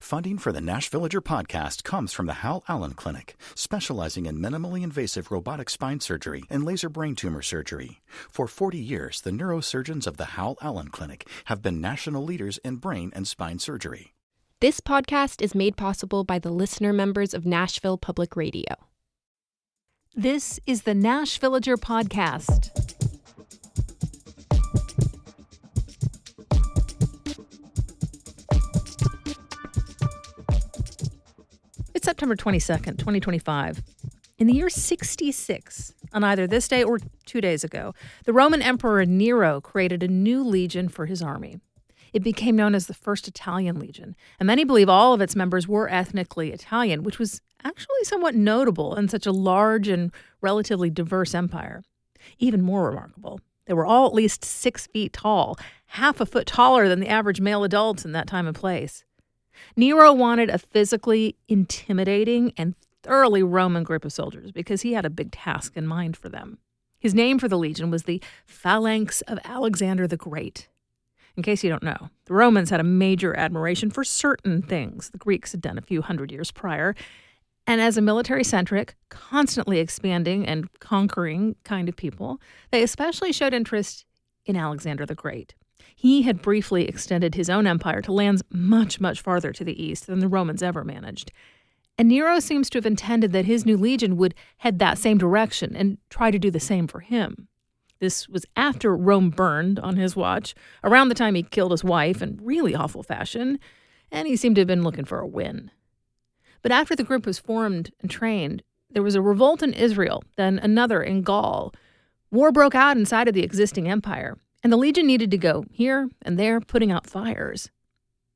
Funding for the Nashvillager podcast comes from the Hal Allen Clinic, specializing in minimally invasive robotic spine surgery and laser brain tumor surgery. For 40 years, the neurosurgeons of the Hal Allen Clinic have been national leaders in brain and spine surgery. This podcast is made possible by the listener members of Nashville Public Radio. This is the Nashvillager podcast. It's September 22nd, 2025. In the year 66, on either this day or 2 days ago, the Roman Emperor Nero created a new legion for his army. It became known as the First Italian Legion, and many believe all of its members were ethnically Italian, which was actually somewhat notable in such a large and relatively diverse empire. Even more remarkable, they were all at least 6 feet tall, half a foot taller than the average male adult in that time and place. Nero wanted a physically intimidating and thoroughly Roman group of soldiers because he had a big task in mind for them. His name for the legion was the Phalanx of Alexander the Great. In case you don't know, the Romans had a major admiration for certain things the Greeks had done a few hundred years prior, and as a military-centric, constantly expanding and conquering kind of people, they especially showed interest in Alexander the Great. He had briefly extended his own empire to lands much, much farther to the east than the Romans ever managed. And Nero seems to have intended that his new legion would head that same direction and try to do the same for him. This was after Rome burned on his watch, around the time he killed his wife in really awful fashion, and he seemed to have been looking for a win. But after the group was formed and trained, there was a revolt in Israel, then another in Gaul. War broke out inside of the existing empire, and the legion needed to go here and there, putting out fires.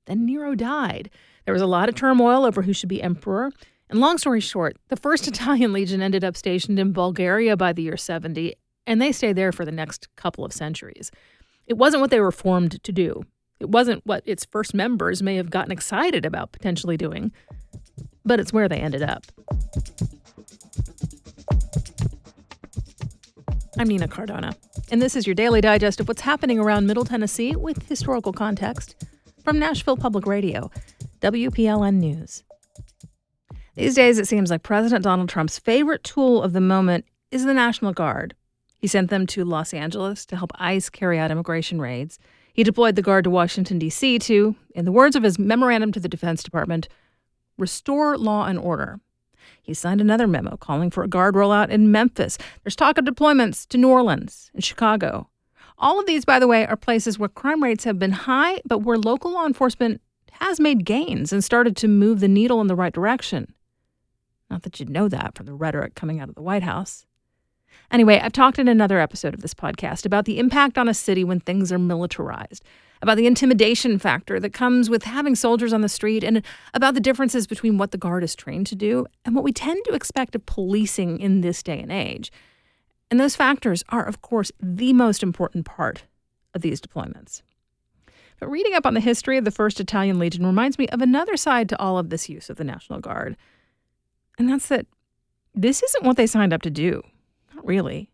Then Nero died. There was a lot of turmoil over who should be emperor, and long story short, the First Italian Legion ended up stationed in Bulgaria by the year 70, and they stayed there for the next couple of centuries. It wasn't what they were formed to do. It wasn't what its first members may have gotten excited about potentially doing, but it's where they ended up. I'm Nina Cardona, and this is your daily digest of what's happening around Middle Tennessee with historical context from Nashville Public Radio, WPLN News. These days, it seems like President Donald Trump's favorite tool of the moment is the National Guard. He sent them to Los Angeles to help ICE carry out immigration raids. He deployed the Guard to Washington, D.C. to, in the words of his memorandum to the Defense Department, restore law and order. He signed another memo calling for a Guard rollout in Memphis. There's talk of deployments to New Orleans and Chicago. All of these, by the way, are places where crime rates have been high, but where local law enforcement has made gains and started to move the needle in the right direction. Not that you'd know that from the rhetoric coming out of the White House. Anyway, I've talked in another episode of this podcast about the impact on a city when things are militarized, about the intimidation factor that comes with having soldiers on the street, and about the differences between what the Guard is trained to do and what we tend to expect of policing in this day and age. And those factors are, of course, the most important part of these deployments. But reading up on the history of the First Italian Legion reminds me of another side to all of this use of the National Guard. And that's that this isn't what they signed up to do. Not really.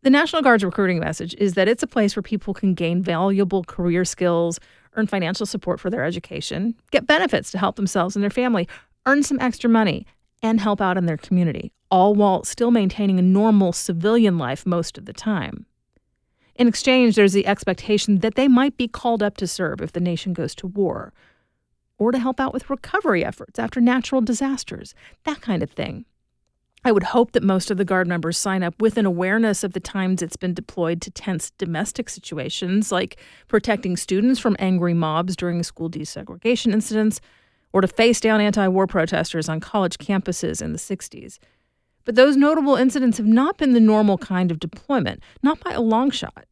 The National Guard's recruiting message is that it's a place where people can gain valuable career skills, earn financial support for their education, get benefits to help themselves and their family, earn some extra money, and help out in their community, all while still maintaining a normal civilian life most of the time. In exchange, there's the expectation that they might be called up to serve if the nation goes to war, or to help out with recovery efforts after natural disasters, that kind of thing. I would hope that most of the Guard members sign up with an awareness of the times it's been deployed to tense domestic situations, like protecting students from angry mobs during school desegregation incidents, or to face down anti-war protesters on college campuses in the 60s. But those notable incidents have not been the normal kind of deployment, not by a long shot.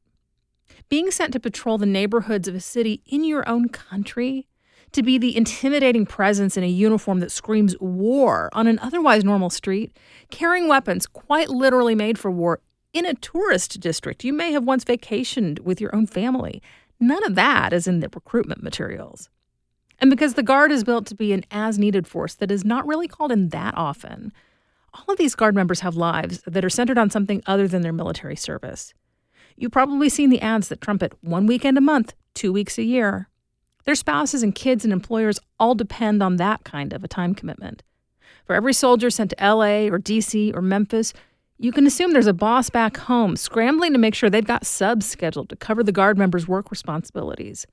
Being sent to patrol the neighborhoods of a city in your own country, to be the intimidating presence in a uniform that screams war on an otherwise normal street, carrying weapons quite literally made for war in a tourist district you may have once vacationed with your own family. None of that is in the recruitment materials. And because the Guard is built to be an as-needed force that is not really called in that often, all of these Guard members have lives that are centered on something other than their military service. You've probably seen the ads that trumpet 1 weekend a month, 2 weeks a year. Their spouses and kids and employers all depend on that kind of a time commitment. For every soldier sent to LA or DC or Memphis, you can assume there's a boss back home scrambling to make sure they've got subs scheduled to cover the Guard members' work responsibilities.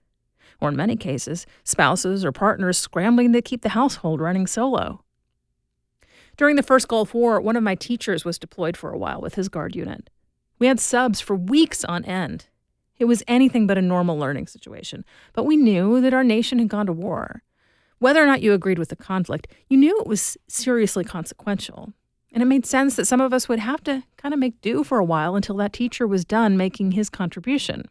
Or in many cases, spouses or partners scrambling to keep the household running solo. During the first Gulf War, one of my teachers was deployed for a while with his Guard unit. We had subs for weeks on end. It was anything but a normal learning situation, but we knew that our nation had gone to war. Whether or not you agreed with the conflict, you knew it was seriously consequential. And it made sense that some of us would have to kind of make do for a while until that teacher was done making his contribution.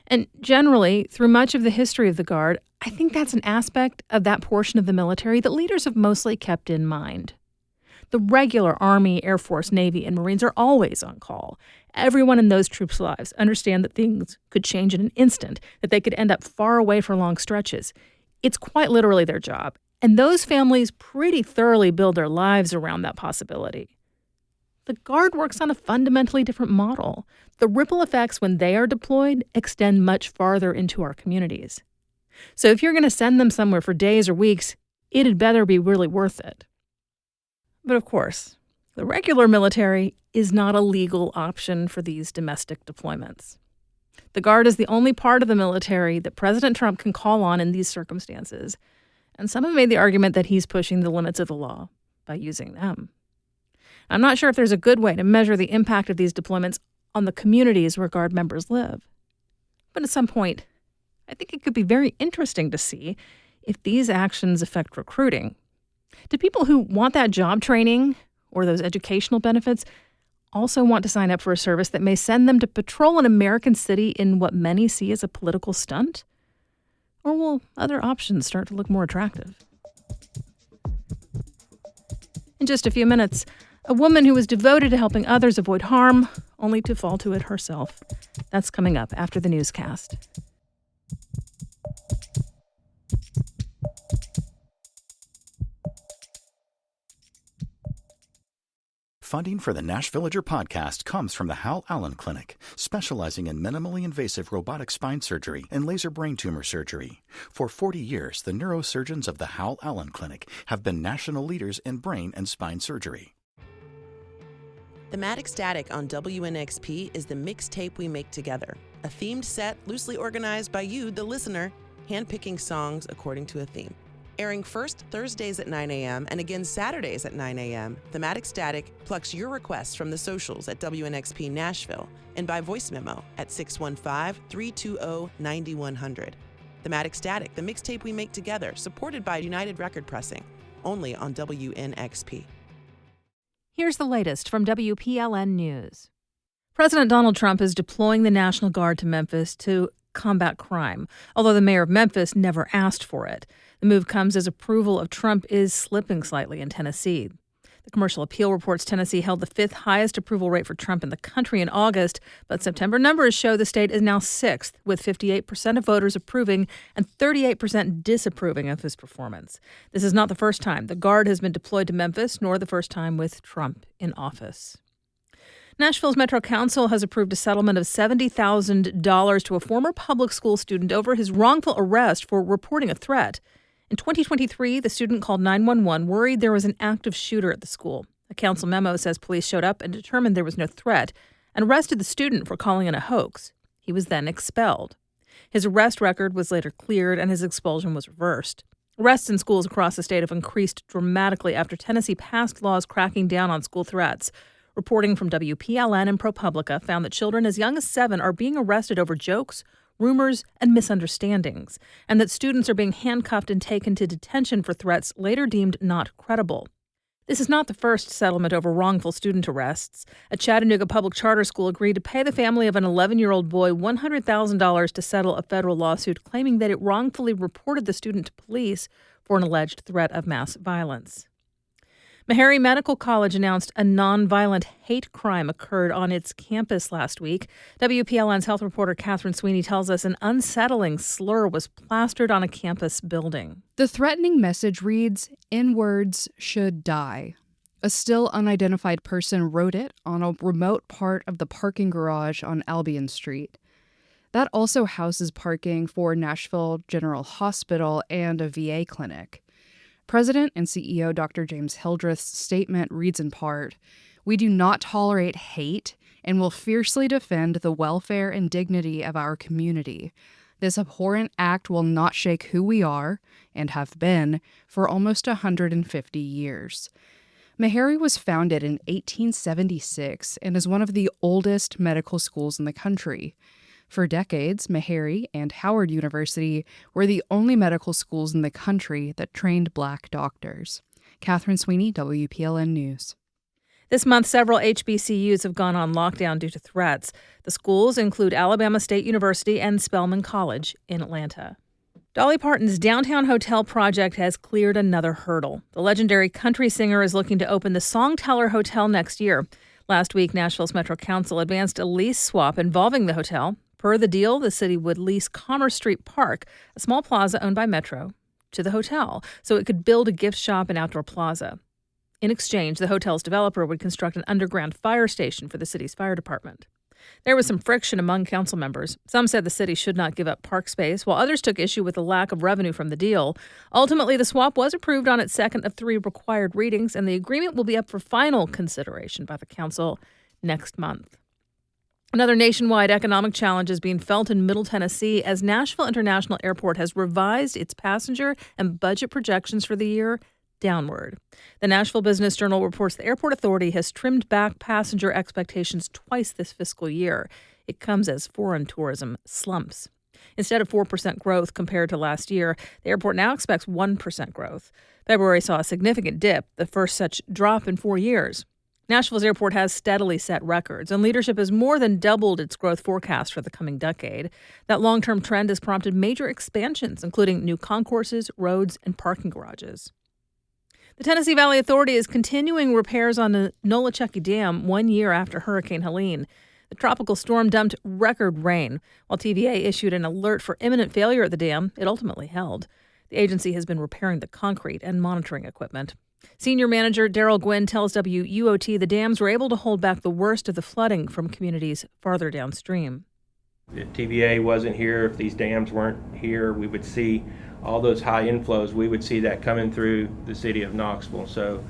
And generally, through much of the history of the Guard, I think that's an aspect of that portion of the military that leaders have mostly kept in mind. The regular Army, Air Force, Navy, and Marines are always on call. Everyone in those troops' lives understand that things could change in an instant, that they could end up far away for long stretches. It's quite literally their job. And those families pretty thoroughly build their lives around that possibility. The Guard works on a fundamentally different model. The ripple effects when they are deployed extend much farther into our communities. So if you're going to send them somewhere for days or weeks, it had better be really worth it. But of course, the regular military is not a legal option for these domestic deployments. The Guard is the only part of the military that President Trump can call on in these circumstances. And some have made the argument that he's pushing the limits of the law by using them. I'm not sure if there's a good way to measure the impact of these deployments on the communities where Guard members live. But at some point, I think it could be very interesting to see if these actions affect recruiting. Do people who want that job training or those educational benefits also want to sign up for a service that may send them to patrol an American city in what many see as a political stunt? Or will other options start to look more attractive? In just a few minutes, a woman who was devoted to helping others avoid harm, only to fall to it herself. That's coming up after the newscast. Funding for the Nashvillager podcast comes from the Hal Allen Clinic, specializing in minimally invasive robotic spine surgery and laser brain tumor surgery. For 40 years, the neurosurgeons of the Hal Allen Clinic have been national leaders in brain and spine surgery. Thematic Static on WNXP is the mixtape we make together, a themed set loosely organized by you, the listener, handpicking songs according to a theme. Airing first Thursdays at 9 a.m. and again Saturdays at 9 a.m., Thematic Static plucks your requests from the socials at WNXP Nashville and by voice memo at 615-320-9100. Thematic Static, the mixtape we make together, supported by United Record Pressing, only on WNXP. Here's the latest from WPLN News. President Donald Trump is deploying the National Guard to Memphis to combat crime, although the mayor of Memphis never asked for it. The move comes as approval of Trump is slipping slightly in Tennessee. The Commercial Appeal reports Tennessee held the fifth highest approval rate for Trump in the country in August, but September numbers show the state is now sixth, with 58% of voters approving and 38% disapproving of his performance. This is not the first time the Guard has been deployed to Memphis, nor the first time with Trump in office. Nashville's Metro Council has approved a settlement of $70,000 to a former public school student over his wrongful arrest for reporting a threat. In 2023, the student called 911 worried there was an active shooter at the school. A council memo says police showed up and determined there was no threat and arrested the student for calling in a hoax. He was then expelled. His arrest record was later cleared and his expulsion was reversed. Arrests in schools across the state have increased dramatically after Tennessee passed laws cracking down on school threats. Reporting from WPLN and ProPublica found that children as young as 7 are being arrested over jokes, rumors, and misunderstandings, and that students are being handcuffed and taken to detention for threats later deemed not credible. This is not the first settlement over wrongful student arrests. A Chattanooga public charter school agreed to pay the family of an 11-year-old boy $100,000 to settle a federal lawsuit claiming that it wrongfully reported the student to police for an alleged threat of mass violence. Meharry Medical College announced a nonviolent hate crime occurred on its campus last week. WPLN's health reporter Catherine Sweeney tells us an unsettling slur was plastered on a campus building. The threatening message reads, "N-words should die." A still unidentified person wrote it on a remote part of the parking garage on Albion Street. That also houses parking for Nashville General Hospital and a VA clinic. President and CEO Dr. James Hildreth's statement reads in part, "We do not tolerate hate and will fiercely defend the welfare and dignity of our community. This abhorrent act will not shake who we are, and have been, for almost 150 years." Meharry was founded in 1876 and is one of the oldest medical schools in the country. For decades, Meharry and Howard University were the only medical schools in the country that trained Black doctors. Catherine Sweeney, WPLN News. This month, several HBCUs have gone on lockdown due to threats. The schools include Alabama State University and Spelman College in Atlanta. Dolly Parton's downtown hotel project has cleared another hurdle. The legendary country singer is looking to open the Songteller Hotel next year. Last week, Nashville's Metro Council advanced a lease swap involving the hotel. Per the deal, the city would lease Commerce Street Park, a small plaza owned by Metro, to the hotel, so it could build a gift shop and outdoor plaza. In exchange, the hotel's developer would construct an underground fire station for the city's fire department. There was some friction among council members. Some said the city should not give up park space, while others took issue with the lack of revenue from the deal. Ultimately, the swap was approved on its second of 3 required readings, and the agreement will be up for final consideration by the council next month. Another nationwide economic challenge is being felt in Middle Tennessee as Nashville International Airport has revised its passenger and budget projections for the year downward. The Nashville Business Journal reports the airport authority has trimmed back passenger expectations twice this fiscal year. It comes as foreign tourism slumps. Instead of 4% growth compared to last year, the airport now expects 1% growth. February saw a significant dip, the first such drop in 4 years. Nashville's airport has steadily set records, and leadership has more than doubled its growth forecast for the coming decade. That long-term trend has prompted major expansions, including new concourses, roads, and parking garages. The Tennessee Valley Authority is continuing repairs on the Nolichucky Dam 1 year after Hurricane Helene. The tropical storm dumped record rain. While TVA issued an alert for imminent failure at the dam, it ultimately held. The agency has been repairing the concrete and monitoring equipment. Senior manager Daryl Gwynn tells WUOT the dams were able to hold back the worst of the flooding from communities farther downstream. If TVA wasn't here, if these dams weren't here, we would see all those high inflows. We would see that coming through the city of Knoxville. So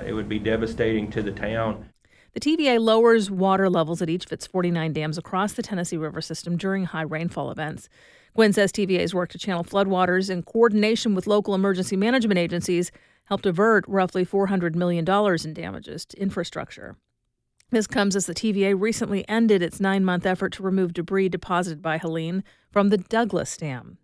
it would be devastating to the town. The TVA lowers water levels at each of its 49 dams across the Tennessee River system during high rainfall events. Gwynn says TVA's work to channel floodwaters in coordination with local emergency management agencies helped avert roughly $400 million in damages to infrastructure. This comes as the TVA recently ended its 9-month effort to remove debris deposited by Helene from the Douglas Dam.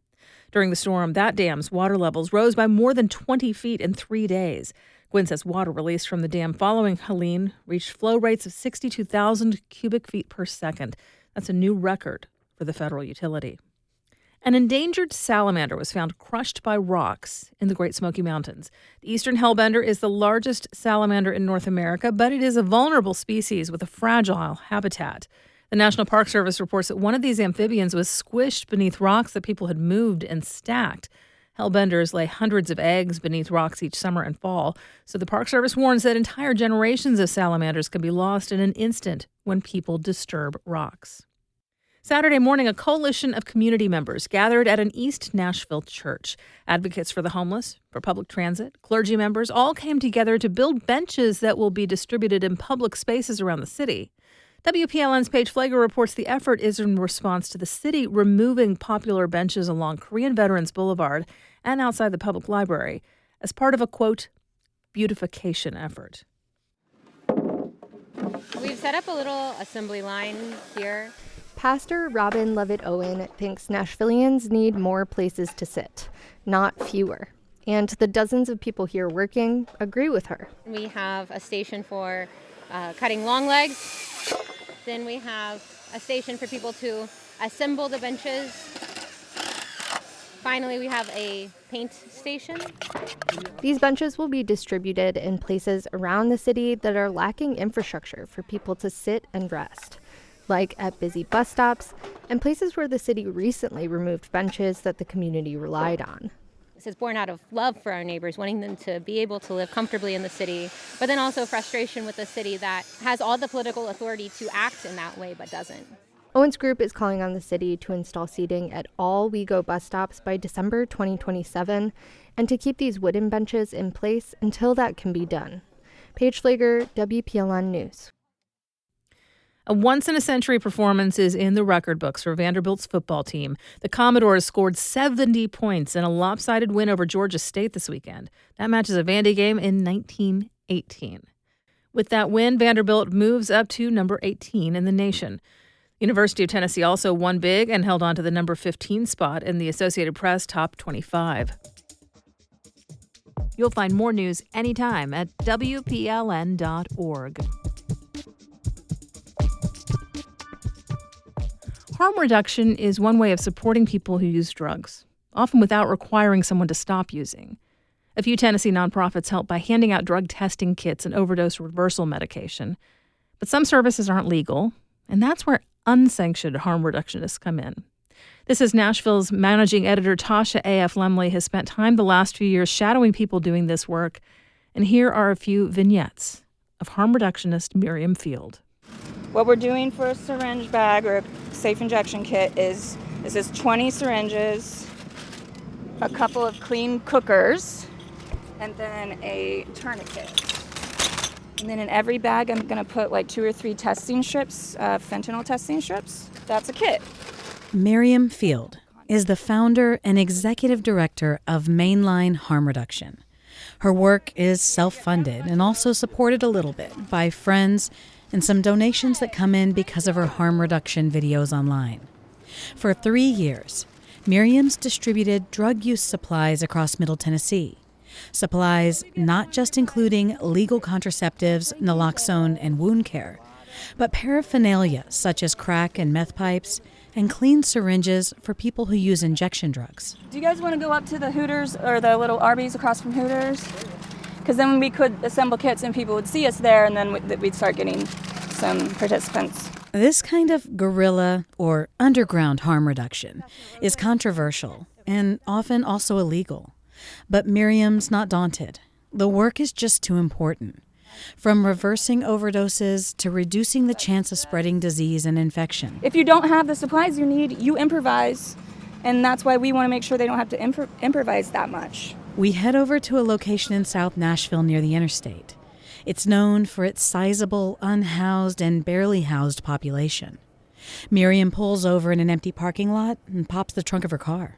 During the storm, that dam's water levels rose by more than 20 feet in 3 days. Gwynn says water released from the dam following Helene reached flow rates of 62,000 cubic feet per second. That's a new record for the federal utility. An endangered salamander was found crushed by rocks in the Great Smoky Mountains. The eastern hellbender is the largest salamander in North America, but it is a vulnerable species with a fragile habitat. The National Park Service reports that one of these amphibians was squished beneath rocks that people had moved and stacked. Hellbenders lay hundreds of eggs beneath rocks each summer and fall, so the Park Service warns that entire generations of salamanders can be lost in an instant when people disturb rocks. Saturday morning, a coalition of community members gathered at an East Nashville church. Advocates for the homeless, for public transit, clergy members all came together to build benches that will be distributed in public spaces around the city. WPLN's Paige Flager reports the effort is in response to the city removing popular benches along Korean Veterans Boulevard and outside the public library as part of a, quote, beautification effort. We've set up a little assembly line here. Pastor Robin Levitt-Owen thinks Nashvillians need more places to sit, not fewer. And the dozens of people here working agree with her. We have a station for cutting long legs. Then we have a station for people to assemble the benches. Finally, we have a paint station. These benches will be distributed in places around the city that are lacking infrastructure for people to sit and rest, like at busy bus stops and places where the city recently removed benches that the community relied on. This is born out of love for our neighbors, wanting them to be able to live comfortably in the city, but then also frustration with the city that has all the political authority to act in that way but doesn't. Owens Group is calling on the city to install seating at all WeGo bus stops by December 2027 and to keep these wooden benches in place until that can be done. Paige Flager, WPLN News. A once-in-a-century performance is in the record books for Vanderbilt's football team. The Commodores scored 70 points in a lopsided win over Georgia State this weekend. That matches a Vandy game in 1918. With that win, Vanderbilt moves up to number 18 in the nation. University of Tennessee also won big and held on to the number 15 spot in the Associated Press Top 25. You'll find more news anytime at WPLN.org. Harm reduction is one way of supporting people who use drugs, often without requiring someone to stop using. A few Tennessee nonprofits help by handing out drug testing kits and overdose reversal medication. But some services aren't legal, and that's where unsanctioned harm reductionists come in. This is Nashville's managing editor Tasha A.F. Lemley has spent time the last few years shadowing people doing this work, and here are a few vignettes of harm reductionist Miriam Field. What we're doing for a syringe bag or a safe injection kit is 20 syringes, a couple of clean cookers, and then a tourniquet. And then in every bag, I'm going to put like 2 or 3 testing strips, fentanyl testing strips. That's a kit. Miriam Field is the founder and executive director of Mainline Harm Reduction. Her work is self-funded and also supported a little bit by friends and some donations that come in because of her harm reduction videos online. For 3 years, Miriam's distributed drug use supplies across Middle Tennessee. Supplies not just including legal contraceptives, naloxone, and wound care, but paraphernalia such as crack and meth pipes and clean syringes for people who use injection drugs. Do you guys want to go up to the Hooters or the little Arby's across from Hooters? Because then we could assemble kits and people would see us there, and then we'd start getting some participants. This kind of guerrilla or underground harm reduction is controversial and often also illegal. But Miriam's not daunted. The work is just too important. From reversing overdoses to reducing the chance of spreading disease and infection. If you don't have the supplies you need, you improvise. And that's why we want to make sure they don't have to improvise that much. We head over to a location in South Nashville near the interstate. It's known for its sizable, unhoused, and barely housed population. Miriam pulls over in an empty parking lot and pops the trunk of her car.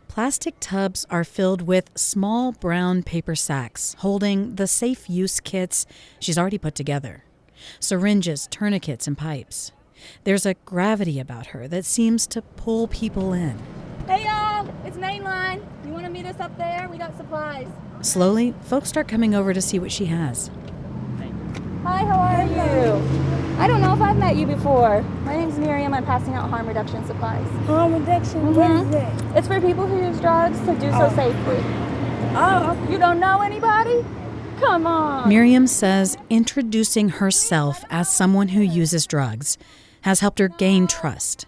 Plastic tubs are filled with small brown paper sacks holding the safe use kits she's already put together. Syringes, tourniquets, and pipes. There's a gravity about her that seems to pull people in. Hey y'all, it's Mainline. You want to meet us up there? We got supplies. Slowly, folks start coming over to see what she has. Hi, how are you? I don't know if I've met you before. My name's Miriam. I'm passing out harm reduction supplies. Harm reduction? What is that? It's for people who use drugs to do so safely. Oh. You don't know anybody? Come on. Miriam says introducing herself as someone who uses drugs has helped her gain trust.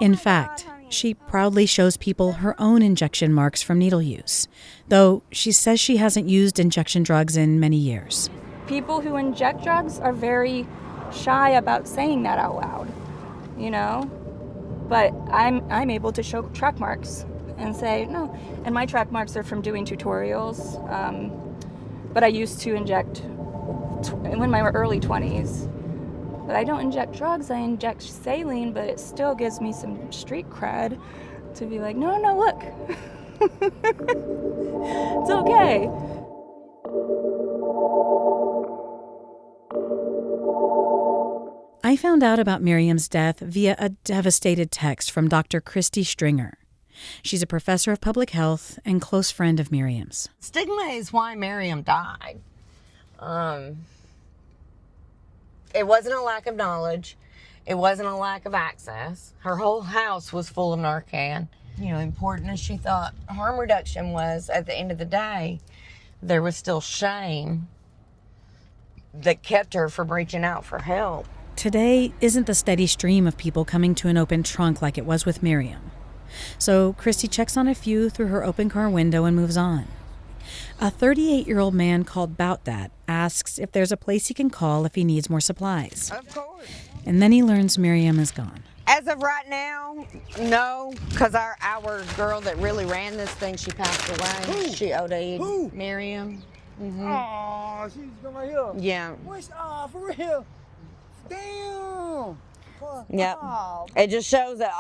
In fact, she proudly shows people her own injection marks from needle use, though she says she hasn't used injection drugs in many years. People who inject drugs are very shy about saying that out loud, you know? But I'm able to show track marks and say, no. And my track marks are from doing tutorials. But I used to inject in my early 20s. But I don't inject drugs, I inject saline, but it still gives me some street cred to be like, no, look. It's okay. I found out about Miriam's death via a devastated text from Dr. Christy Stringer. She's a professor of public health and close friend of Miriam's. Stigma is why Miriam died. It wasn't a lack of knowledge. It wasn't a lack of access. Her whole house was full of Narcan. You know, important as she thought harm reduction was, at the end of the day, there was still shame that kept her from reaching out for help. Today isn't the steady stream of people coming to an open trunk like it was with Miriam. So Christy checks on a few through her open car window and moves on. A 38-year-old man called Bout That asks if there's a place he can call if he needs more supplies. Of course. And then he learns Miriam is gone. As of right now, no, because our girl that really ran this thing, she passed away. Who? She OD'd. Who? Miriam. Oh, she's going right here. Yeah. For real? Damn. Yep. Oh, It just shows that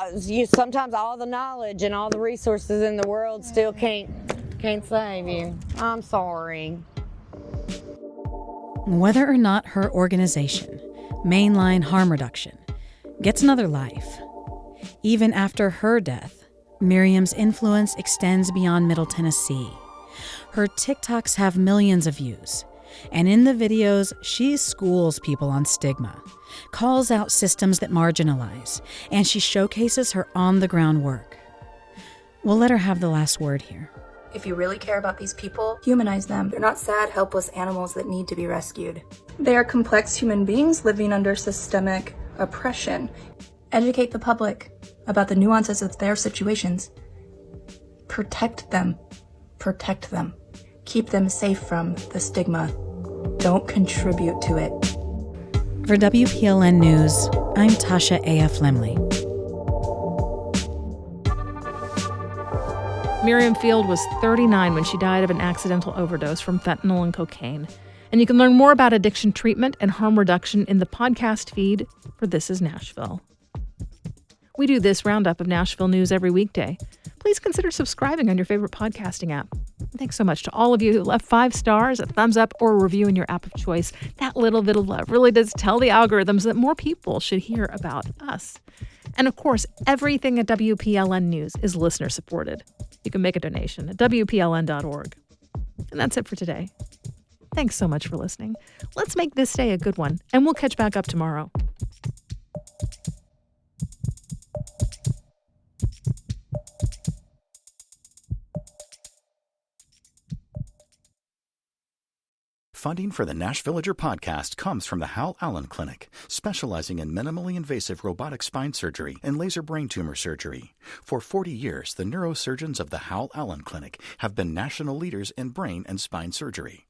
sometimes all the knowledge and all the resources in the world still can't save you. I'm sorry. Whether or not her organization, Mainline Harm Reduction, gets another life, even after her death, Miriam's influence extends beyond Middle Tennessee. Her TikToks have millions of views, and in the videos, she schools people on stigma, calls out systems that marginalize, and she showcases her on-the-ground work. We'll let her have the last word here. If you really care about these people, humanize them. They're not sad, helpless animals that need to be rescued. They are complex human beings living under systemic oppression. Educate the public about the nuances of their situations. Protect them. Protect them. Keep them safe from the stigma. Don't contribute to it. For WPLN News, I'm Tasha A.F. Lemley. Miriam Field was 39 when she died of an accidental overdose from fentanyl and cocaine. And you can learn more about addiction treatment and harm reduction in the podcast feed for This Is Nashville. We do this roundup of Nashville news every weekday. Please consider subscribing on your favorite podcasting app. Thanks so much to all of you who left 5 stars, a thumbs up, or a review in your app of choice. That little bit of love really does tell the algorithms that more people should hear about us. And of course, everything at WPLN News is listener supported. You can make a donation at WPLN.org. And that's it for today. Thanks so much for listening. Let's make this day a good one, and we'll catch back up tomorrow. Funding for the Nash Villager podcast comes from the Hal Allen Clinic, specializing in minimally invasive robotic spine surgery and laser brain tumor surgery. For 40 years, the neurosurgeons of the Hal Allen Clinic have been national leaders in brain and spine surgery.